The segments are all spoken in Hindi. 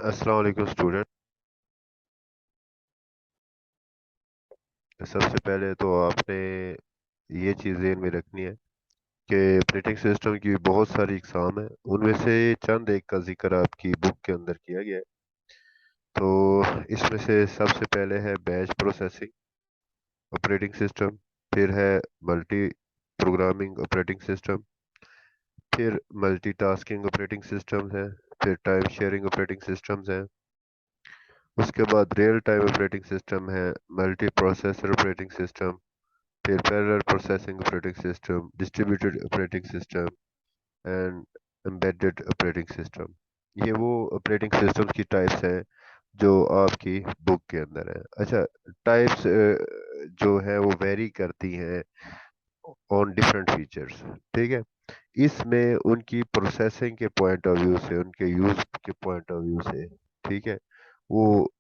अस्सलाम वालेकुम स्टूडेंट। सबसे पहले तो आपने ये चीज़ ध्यान में रखनी है कि ऑपरेटिंग सिस्टम की बहुत सारी एग्जाम है। उनमें से चंद एक का जिक्र आपकी बुक के अंदर किया गया है। तो इसमें से सबसे पहले है बैच प्रोसेसिंग ऑपरेटिंग सिस्टम, फिर है मल्टी प्रोग्रामिंग ऑपरेटिंग सिस्टम, फिर मल्टीटास्किंग ऑपरेटिंग सिस्टम है, फिर टाइम शेयरिंग ऑपरेटिंग सिस्टम्स हैं। उसके बाद रियल टाइम ऑपरेटिंग सिस्टम है, मल्टी प्रोसेसर ऑपरेटिंग सिस्टम, फिर parallel processing operating system, distributed operating system and embedded operating system. ये वो ऑपरेटिंग सिस्टम की टाइप्स हैं जो आपकी बुक के अंदर है। अच्छा, टाइप्स जो है वो वेरी करती हैं ऑन डिफरेंट फीचर्स। ठीक है, इसमें उनकी प्रोसेसिंग के पॉइंट ऑफ व्यू से, उनके यूज के पॉइंट ऑफ व्यू से, ठीक है, वो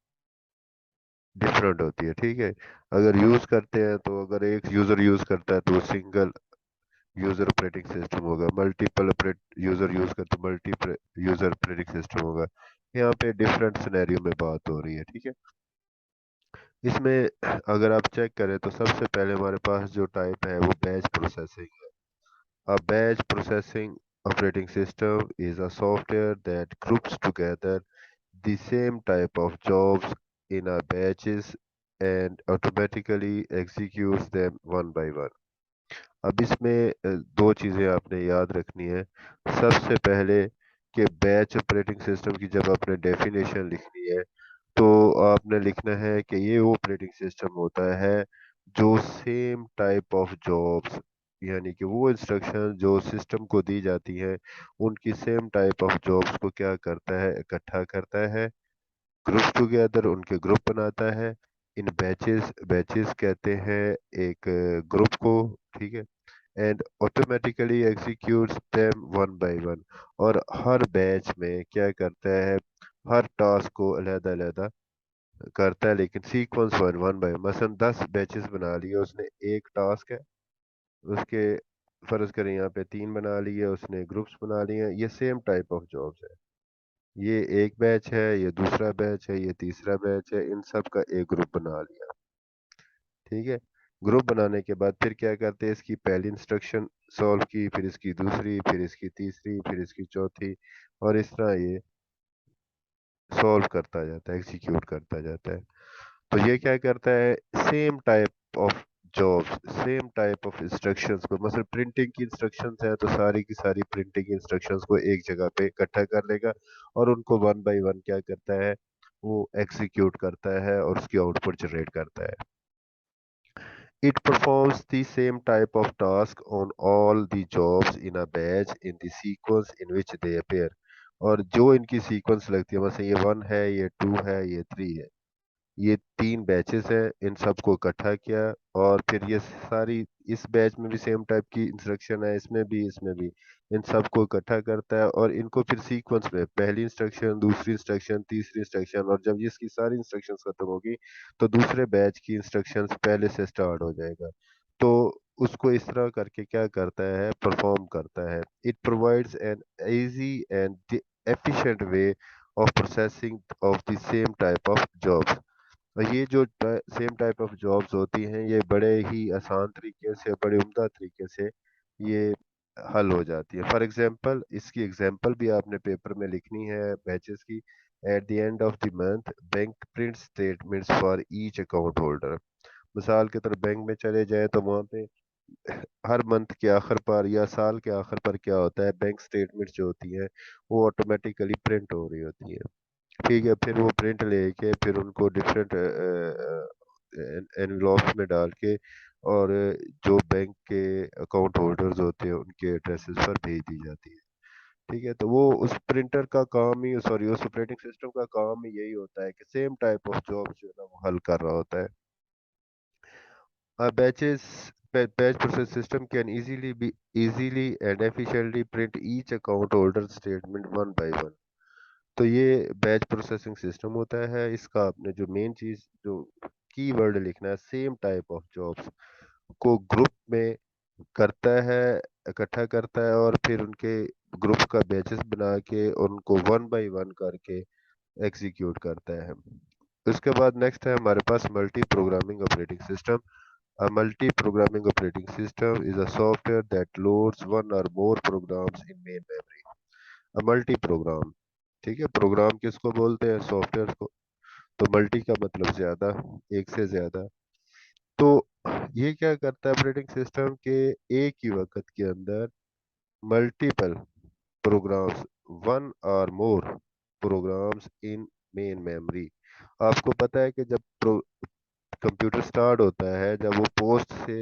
डिफरेंट होती है। ठीक है, अगर यूज करते हैं तो अगर एक यूजर यूज करता है तो सिंगल यूजर ऑपरेटिंग सिस्टम होगा, मल्टीपल यूजर यूज करते मल्टी यूजर ऑपरेटिंग सिस्टम होगा। यहाँ पे डिफरेंट सिनेरियो में बात हो रही है। ठीक है, इसमें अगर आप चेक करें तो सबसे पहले हमारे पास जो टाइप है वो बैच प्रोसेसिंग है। A batch processing operating system is a software that groups together the same type of jobs in a batches and automatically executes them one by one. अब इसमें दो चीज़ें आपने याद रखनी है। सबसे पहले कि बैच ऑपरेटिंग सिस्टम की जब आपने डेफिनेशन लिखनी है तो आपने लिखना है कि ये वो ऑपरेटिंग सिस्टम होता है जो सेम टाइप ऑफ जॉब्स, यानी कि वो इंस्ट्रक्शन जो सिस्टम को दी जाती हैं उनकी सेम टाइप ऑफ जॉब्स को क्या करता है, इकट्ठा करता है, ग्रुप टुगेदर उनके ग्रुप बनाता है इन बैचेस। बैचेस कहते हैं एक ग्रुप को। ठीक है, and automatically executes them one by one. और हर बैच में क्या करता है, हर टास्क को अलग-अलग करता है, लेकिन सीक्वेंस वन वन बाय। मसलन 10 बैचेस बना लिए उसने, एक टास्क है उसके, फर्ज करें यहाँ पे 3 बना लिए उसने, ग्रुप्स बना लिए, ये सेम टाइप ऑफ जॉब्स है। ये एक बैच है, ये दूसरा बैच है, ये तीसरा बैच है, इन सब का एक ग्रुप बना लिया। ठीक है, ग्रुप बनाने के बाद फिर क्या करते हैं, इसकी पहली इंस्ट्रक्शन सॉल्व की, फिर इसकी दूसरी, फिर इसकी तीसरी, फिर इसकी चौथी, और इस तरह ये सॉल्व करता जाता है, एग्जीक्यूट करता जाता है। तो ये क्या करता है, same type of jobs, same type of instructions को, मतलब प्रिंटिंग की इंस्ट्रक्शंस हैं तो सारी की सारी प्रिंटिंग इंस्ट्रक्शंस को एक जगह पे इकट्ठा कर लेगा और उनको वन बाय वन क्या करता है, वो एग्जीक्यूट करता है और उसकी आउटपुट जनरेट करता है। It performs the same type of task on all the jobs in a batch in the sequence in which they appear। और जो इनकी सीक्वेंस लगती है, मतलब ये 1 है, ये 2 है, ये 3 है, ये 3 बैचेस है, इन सबको इकट्ठा किया और फिर ये सारी, इस बैच में भी सेम टाइप की इंस्ट्रक्शन है, इसमें भी, इसमें भी, इन सबको इकट्ठा करता है और इनको फिर सीक्वेंस में पहली इंस्ट्रक्शन, दूसरी इंस्ट्रक्शन, तीसरी इंस्ट्रक्शन, और जब इसकी सारी इंस्ट्रक्शंस खत्म होगी तो दूसरे बैच की इंस्ट्रक्शंस पहले से स्टार्ट हो जाएगा। तो उसको इस तरह करके क्या करता है, परफॉर्म करता है। It provides an easy and efficient way of processing of the same type of jobs। और ये जो सेम टाइप ऑफ जॉब्स होती हैं ये बड़े ही आसान तरीके से, बड़े उम्दा तरीके से ये हल हो जाती है। फॉर एग्जांपल, इसकी एग्जांपल भी आपने पेपर में लिखनी है बैचेस की। At the end of the month bank print statements for each account holder. मिसाल के तरह बैंक में चले जाएं तो वहाँ पे हर मंथ के आखिर पर या साल के आखिर पर क्या होता है, बैंक स्टेटमेंट्स जो होती हैं वो ऑटोमेटिकली प्रिंट हो रही होती हैं। ठीक है, फिर वो प्रिंट लेके फिर उनको डिफरेंट एनवलप्स में डाल के और जो बैंक के अकाउंट होल्डर्स होते हैं उनके एड्रेसेस पर भेज दी जाती है। ठीक है, तो वो उस प्रिंटर का काम ही, सॉरी, उस ऑपरेटिंग सिस्टम का काम ही यही होता है कि सेम टाइप ऑफ जॉब जो है ना वो हल कर रहा होता है। Batch process system can easily and efficiently print each account holder statement one by one। तो ये बैच प्रोसेसिंग सिस्टम होता है। इसका आपने जो मेन चीज, जो कीवर्ड लिखना है, सेम टाइप ऑफ जॉब्स को ग्रुप में करता है, इकट्ठा करता है और फिर उनके ग्रुप का बैचेस बना के उनको वन बाय वन करके एग्जीक्यूट करता है। उसके बाद नेक्स्ट है हमारे पास multi programming operating system. A multi-programming operating system is a software that loads one or more programs in main memory. A multi-program, ठीक है, प्रोग्राम किसको बोलते हैं, सॉफ्टवेयर को। तो मल्टी का मतलब ज्यादा, एक से ज्यादा। तो ये क्या करता है ऑपरेटिंग सिस्टम के, एक ही वक्त के अंदर मल्टीपल प्रोग्राम्स, वन और मोर प्रोग्राम्स इन मेन मेमोरी। आपको पता है कि जब कंप्यूटर स्टार्ट होता है, जब वो पोस्ट से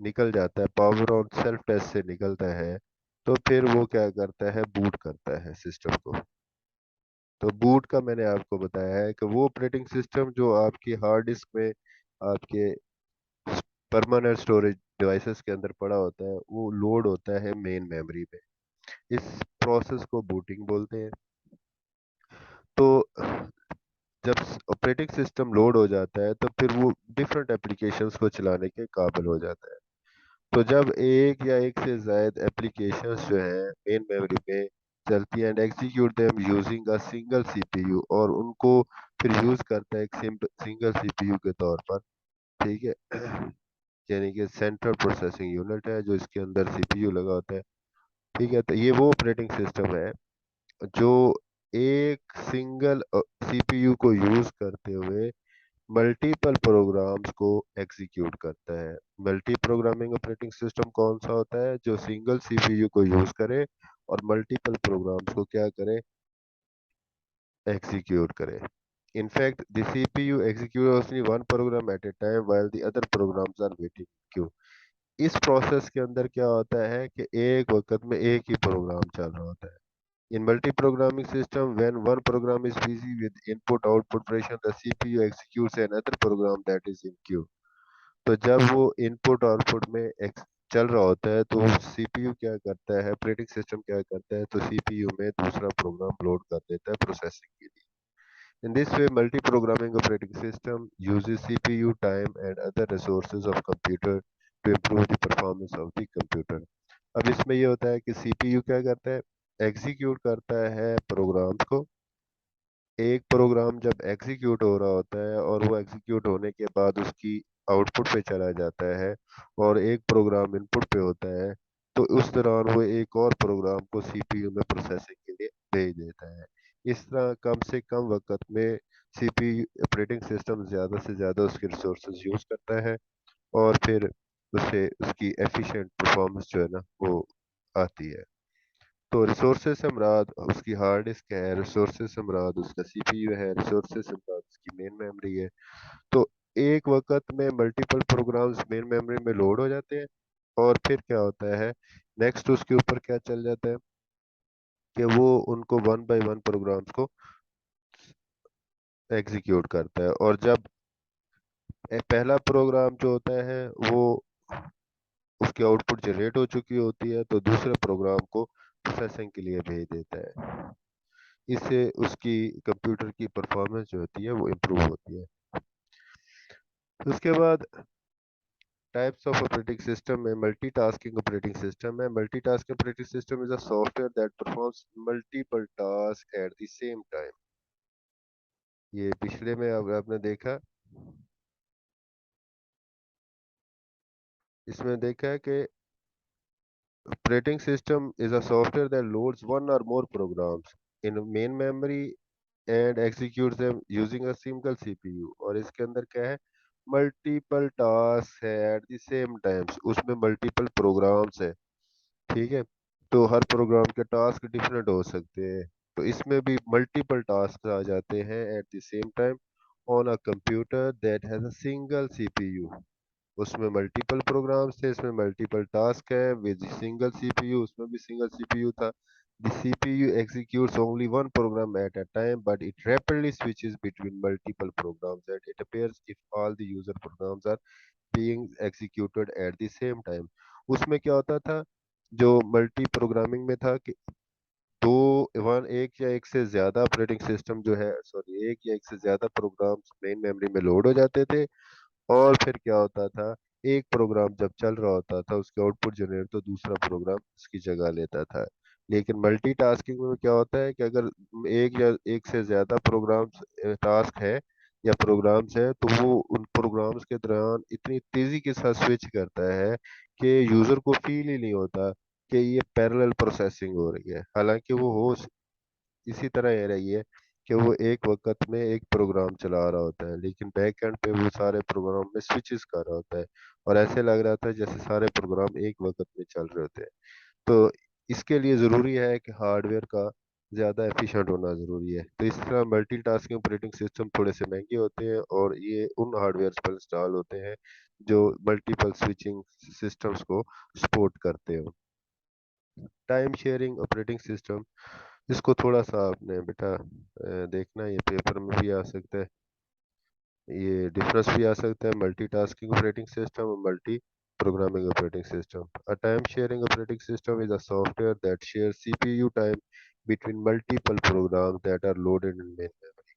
निकल जाता है, पावर ऑन सेल्फ टेस्ट से निकलता है, तो फिर वो क्या करता है, बूट करता है सिस्टम को। तो बूट का मैंने आपको बताया है कि वो ऑपरेटिंग सिस्टम जो आपकी हार्ड डिस्क में, आपके परमानेंट स्टोरेज डिवाइसेस के अंदर पड़ा होता है, वो लोड होता है मेन मेमोरी में। इस प्रोसेस को बूटिंग बोलते हैं। तो जब ऑपरेटिंग सिस्टम लोड हो जाता है, तो फिर वो डिफरेंट एप्लीकेशंस को चलाने के काबिल हो जाता है। तो जब एक या एक से ज्यादा एप्लीकेशंस जो है मेन मेमोरी में चलती है, and execute them using a single CPU, और उनको फिर यूज करता है एक सिंगल सीपीयू के तौर पर, ठीक है। यानी कि सेंट्रल प्रोसेसिंग यूनिट है जो इसके अंदर सीपीयू लगा होता है, ठीक है। तो ये वो ऑपरेटिंग सिस्टम है जो एक सिंगल सीपीयू को यूज करते हुए मल्टीपल प्रोग्राम्स को एग्जीक्यूट करता है। मल्टी प्रोग्रामिंग ऑपरेटिंग सिस्टम कौन सा होता है, जो सिंगल सीपीयू को यूज करे और मल्टीपल प्रोग्राम्स को क्या करे, एग्जीक्यूट करे। In fact, the CPU executes only one program at a time while the other programs are waiting in queue. इस प्रोसेस के अंदर क्या होता है कि एक वक्त में एक ही प्रोग्राम चल रहा होता है। In multi-programming system, when one program is busy with input-output operation, the CPU executes another program that is in queue. तो जब वो इनपुट आउटपुट में चल रहा होता है, तो सीपीयू क्या करता है, ऑपरेटिंग सिस्टम क्या करता है, तो सीपीयू में दूसरा प्रोग्राम लोड कर देता है प्रोसेसिंग के लिए। In this way, multi-programming operating system uses CPU time and other resources of computer to improve the performance of the computer. अब इसमें ये होता है कि सीपीयू क्या करता है, एग्जीक्यूट करता है प्रोग्राम्स को। एक प्रोग्राम जब एग्जीक्यूट हो रहा होता है और वो एग्जीक्यूट होने के बाद उसकी आउटपुट पे चला जाता है, और एक प्रोग्राम इनपुट पे होता है, तो उस दौरान वो एक और प्रोग्राम को सीपीयू में प्रोसेसिंग के लिए भेज देता है। इस तरह कम से कम वक्त में सीपीयू ऑपरेटिंग सिस्टम ज़्यादा से ज़्यादा उसके रिसोर्सेज यूज करता है, और फिर उसे उसकी एफिशिएंट परफॉर्मेंस जो है ना वो आती है। तो रिसोर्सेज से मुराद उसकी हार्ड डिस्क है, रिसोर्सेज से मुराद उसका सीपीयू है, रिसोर्सेज से मुराद उसकी मेन मेमोरी है। तो एक वक्त में मल्टीपल प्रोग्राम्स मेन मेमोरी में लोड हो जाते हैं, और फिर क्या होता है, नेक्स्ट उसके ऊपर क्या चल जाता है कि वो उनको वन बाय वन प्रोग्राम्स को एग्जीक्यूट करता है। और जब पहला प्रोग्राम जो होता है वो उसकी आउटपुट जनरेट हो चुकी होती है, तो दूसरे प्रोग्राम को प्रोसेसिंग के लिए भेज देता है। इससे उसकी कंप्यूटर की परफॉर्मेंस जो होती है वो इम्प्रूव होती है। उसके बाद टाइप्स ऑफ ऑपरेटिंग सिस्टम में मल्टीटास्किंग ऑपरेटिंग सिस्टम है। Multitasking operating system is a software that performs multiple task at the same time. ये पिछले में अब आपने देखा, इसमें देखा है कि operating system is a software that loads one or more programs in main memory and executes them using a single CPU। और इसके अंदर क्या है, मल्टीपल टास्क है एट द सेम टाइम्स, उसमें मल्टीपल प्रोग्राम्स है, ठीक है। तो हर प्रोग्राम के टास्क डिफरेंट हो सकते हैं, तो इसमें भी मल्टीपल टास्क आ जाते हैं at the same time on a computer that has a single CPU. उसमें मल्टीपल प्रोग्राम्स थे, इसमें मल्टीपल टास्क है विद सिंगल सीपीयू, उसमें भी सिंगल सीपीयू था। The CPU executes only one program at a time, but it rapidly switches between multiple programs, and it appears if all the user programs are being executed at the same time। उसमें क्या होता था, जो मल्टी प्रोग्रामिंग में था कि दो वन एक या एक से ज्यादा ऑपरेटिंग सिस्टम जो है, सॉरी, एक या एक से ज्यादा प्रोग्राम्स मेन मेमोरी में लोड हो जाते थे, और फिर क्या होता था, एक प्रोग्राम जब चल रहा होता था उसके आउटपुट जनरेट तो दूसरा प्रोग्राम उसकी जगह लेता था। लेकिन मल्टीटास्किंग में क्या होता है कि अगर एक या एक से ज्यादा प्रोग्राम्स टास्क है या प्रोग्राम्स है, तो वो उन प्रोग्राम्स के दौरान इतनी तेजी के साथ स्विच करता है कि यूजर को फील ही नहीं होता कि ये पैरेलल प्रोसेसिंग हो रही है। हालांकि वो हो इसी तरह ये रही है कि वो एक वक्त में एक प्रोग्राम चला रहा होता है, लेकिन बैक एंड पे वो सारे प्रोग्राम में स्विचेस कर रहा होता है, और ऐसे लग रहा था जैसे सारे प्रोग्राम एक वक्त में चल रहे होते हैं। तो इसके लिए ज़रूरी है कि हार्डवेयर का ज़्यादा एफिशिएंट होना ज़रूरी है। तो इस तरह मल्टीटास्किंग ऑपरेटिंग सिस्टम थोड़े से महंगे होते हैं, और ये उन हार्डवेयर पर इंस्टॉल होते हैं जो मल्टीपल स्विचिंग सिस्टम्स को सपोर्ट करते हो। टाइम शेयरिंग ऑपरेटिंग सिस्टम, इसको थोड़ा सा आपने बेटा देखना, ये पेपर में भी आ सकता है, ये डिफरेंस भी आ सकता है मल्टीटास्किंग ऑपरेटिंग सिस्टम और multi programming operating system. A time sharing operating system is a software that shares CPU time between multiple programs that are loaded in main memory।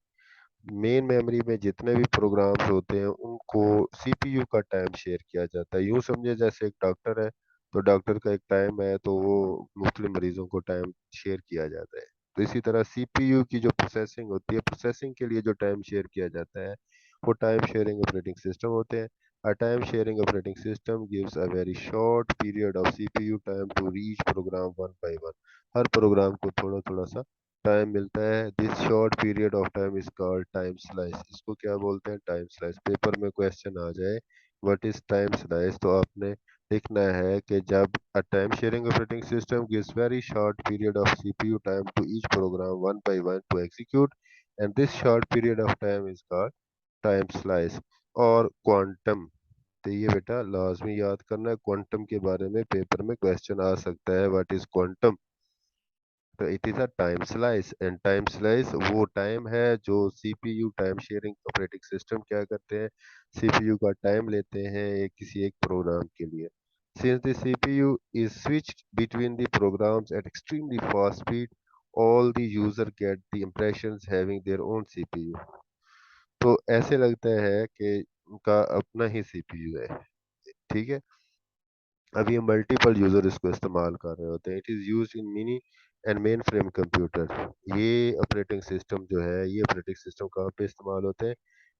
Main memory में जितने भी प्रोग्राम्स होते हैं उनको सीपीयू का टाइम शेयर किया जाता है। यूं समझे जैसे एक डॉक्टर है, तो डॉक्टर का एक टाइम है, तो वो मुख्तलिफ मरीजों को टाइम शेयर किया जाता है। तो इसी तरह सीपीयू की जो प्रोसेसिंग होती है, प्रोसेसिंग के लिए जो टाइम शेयर किया जाता है, वो टाइम शेयरिंग ऑपरेटिंग सिस्टम होते हैं। A time sharing operating system gives a very short period of CPU time to each program one by one। हर प्रोग्राम को थोड़ा थोड़ा सा टाइम मिलता है। This short period of time is called time slice. इसको क्या बोलते हैं? Time slice. पेपर में क्वेश्चन आ जाए व्हाट इज टाइम स्लाइस, तो आपने लिखना है कि जब a time sharing operating system gives very short period of CPU time to each program one by one to execute, and this short period of time is called time slice. और क्वांटम, तो ये बेटा लाजमी याद करना है, क्वांटम के बारे में पेपर में क्वेश्चन आ सकता है, व्हाट इज क्वांटम। तो it is a time slice, and time slice वो टाइम है जो CPU time sharing operating system क्या करते हैं, सीपीयू का टाइम लेते हैं एक किसी एक प्रोग्राम के लिए। Since the CPU is switched between the programs at extremely fast speed, all the user get the impressions having their own CPU. तो ऐसे लगता है कि उनका अपना ही सीपीयू है। ठीक है। अब ये मल्टीपल यूजर इसको इस्तेमाल कर रहे होते हैं। It is use in mini and main frame computer. ये ऑपरेटिंग सिस्टम जो है, ये ऑपरेटिंग सिस्टम कहाँ पे इस्तेमाल होते हैं?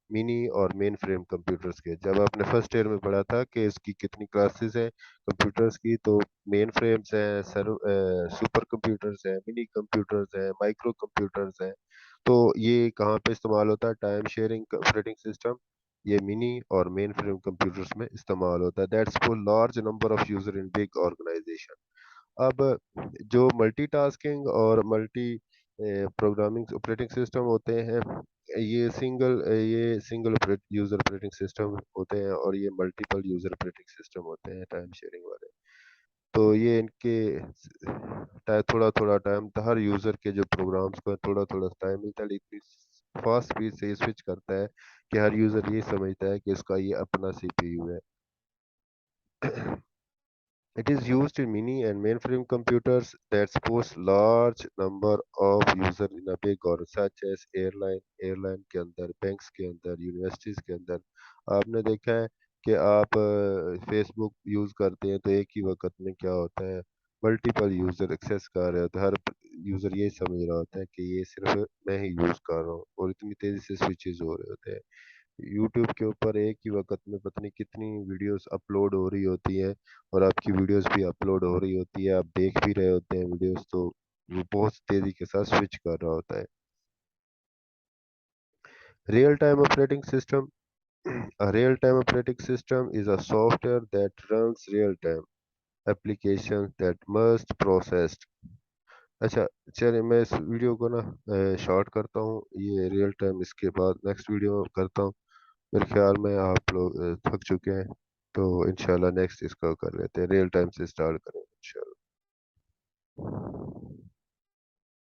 मिनी और मेन फ्रेम कंप्यूटर्स के। जब आपने फर्स्ट ईयर में पढ़ा था कि इसकी कितनी क्लासेस हैं कंप्यूटर्स की, तो मेन फ्रेम्स हैं, सुपर कंप्यूटर्स हैं, मिनी कंप्यूटर्स हैं, माइक्रो कंप्यूटर्स हैं। तो ये कहाँ पे इस्तेमाल होता है? टाइम शेयरिंग ऑपरेटिंग सिस्टम ये मिनी और मेन फ्रेम कंप्यूटर्स में इस्तेमाल होता है। That's for large number of user in big organisation. अब जो मल्टीटास्किंग और मल्टी प्रोग्रामिंग ऑपरेटिंग सिस्टम होते हैं, ये सिंगल यूजर ऑपरेटिंग सिस्टम होते हैं, और ये मल्टीपल यूजर ऑपरेटिंग सिस्टम होते हैं टाइम शेयरिंग वाले। तो ये इनके थोड़ा थोड़ा टाइम, हर यूजर के जो प्रोग्राम्स को थोड़ा थोड़ा टाइम मिलता है, लेकिन फास्ट स्पीड से ये स्विच करता है कि हर यूजर ये समझता है कि इसका ये अपना सीपीयू है। It is used in mini and mainframe computers that support large number of users in a big or such as airline के अंदर, बैंक्स के अंदर, यूनिवर्सिटीज के अंदर। आपने देखा है कि आप फेसबुक यूज करते हैं, तो एक ही वक्त में क्या होता है, मल्टीपल यूजर एक्सेस कर रहे होते हैं। हर यूजर ये समझ रहा होता है कि ये सिर्फ मैं ही यूज कर रहा हूँ, और इतनी तेजी से स्विचेस हो रहे होते हैं। यूट्यूब के ऊपर एक ही वक्त में पता नहीं कितनी वीडियोस अपलोड हो रही होती हैं, और आपकी वीडियोस भी अपलोड हो रही होती है, आप देख भी रहे होते हैं वीडियोस, तो वो बहुत तेजी के साथ स्विच कर रहा होता है। Real time operating system, a real time operating system is a software that runs real time applications that must processed। अच्छा, चलिए मैं इस वीडियो को ना शॉर्ट करता हूँ, ये रियल टाइम इसके बाद नेक्स्ट वीडियो में करता हूँ। मेरे ख्याल में आप लोग थक चुके हैं, तो इंशाल्लाह नेक्स्ट इसका कर लेते हैं, रियल टाइम से स्टार्ट करेंगे इंशाल्लाह।